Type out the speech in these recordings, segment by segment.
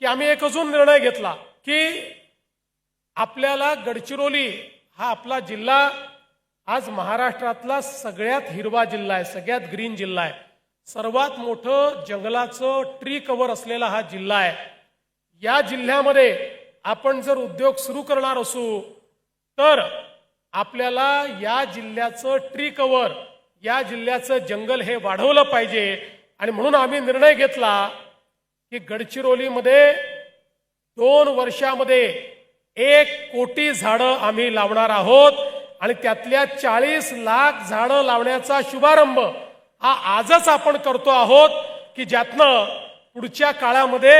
की आम्ही एक अजून निर्णय घेतला की आपल्याला गडचिरोली हा आपला जिल्हा आज महाराष्ट्रातला सगळ्यात हिरवा जिल्हा आहे, सगळ्यात ग्रीन जिल्हा आहे, सर्वात मोठं जंगलाचं ट्री कव्हर असलेला हा जिल्हा आहे। या जिल्ह्यामध्ये आपण जर उद्योग सुरू करणार असू तर आपल्याला या जिल्ह्याचं ट्री कव्हर, या जिल्ह्याचं जंगल हे वाढवलं पाहिजे। आणि म्हणून आम्ही निर्णय घेतला की गडचिरोलीमध्ये 2 वर्षामध्ये 1 कोटी झाडं आम्ही लावणार आहोत आणि त्यातल्या 40 लाख झाडं लावण्याचा शुभारंभ हा आजच आपण करतो आहोत की ज्यातनं पुढच्या काळामध्ये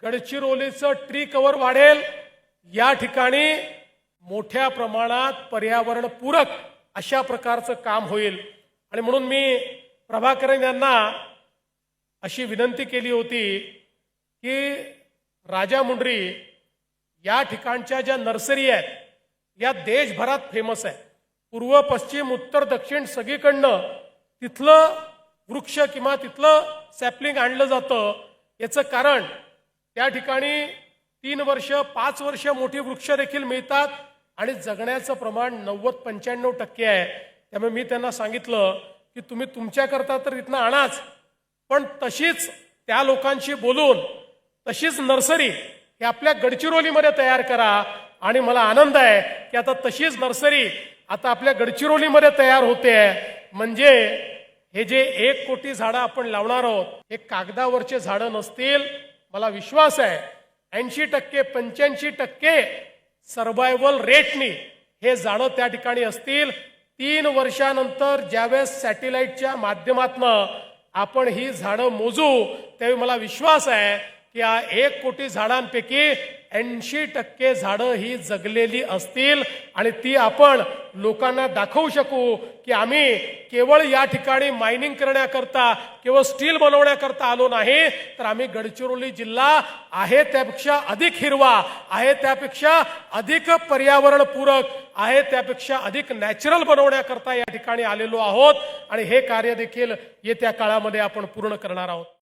गडचिरोलीचं ट्री कव्हर वाढेल, या ठिकाणी मोठ्या प्रमाणात पर्यावरणपूरक अशा प्रकारचं काम होईल। आणि म्हणून मी प्रभाकरन यांना अशी विनंती केली होती की राजामुंड्री या ठिकाणच्या ज्या नर्सरी आहेत या देशभरात फेमस आहे, पूर्व पश्चिम उत्तर दक्षिण सगळीकडनं तिथलं वृक्ष किंवा तिथलं सॅपलिंग आणलं जातं। याचं कारण त्या ठिकाणी 3 वर्ष 5 वर्ष मोठी वृक्ष देखील मिळतात आणि जगण्याचं प्रमाण 90-95% आहे। त्यामुळे मी त्यांना सांगितलं की तुम्ही तुमच्याकरता तर इथनं आणाच, पण तशीच त्या लोकांशी बोलून तशीच नर्सरी हे आपल्या गडचिरोलीमध्ये तयार करा। आणि मला आनंद आहे की आता तशीच नर्सरी आता आपल्या गडचिरोलीमध्ये तयार होते आहे। म्हणजे हे जे 1 कोटी झाडं आपण लावणार आहोत हे कागदावरचे झाडं नसतील, मला विश्वास आहे 80% 85% सर्व्हायव्हल रेटनी हे झाडं त्या ठिकाणी असतील। 3 वर्षानंतर ज्यावेळेस सॅटेलाइटच्या माध्यमातनं आपण ही झाडं मोजू त्यावेळी मला विश्वास आहे की या 1 कोटी झाडांपैकी 80% झाडं ही जगलेली असतील आणि ती आपण लोकांना दाखवू शकू की आम्ही केवळ या ठिकाणी मायनिंग करण्याकरता, केवळ स्टील बनवण्याकरता आलो नाही, तर आम्ही गडचिरोली जिल्हा आहे त्यापेक्षा अधिक हिरवा आहे, त्यापेक्षा अधिक पर्यावरणपूरक आहे, त्यापेक्षा अधिक नॅचरल बनवण्याकरता या ठिकाणी आलेलो आहोत। आणि हे कार्य देखील येत्या काळामध्ये आपण पूर्ण करणार आहोत।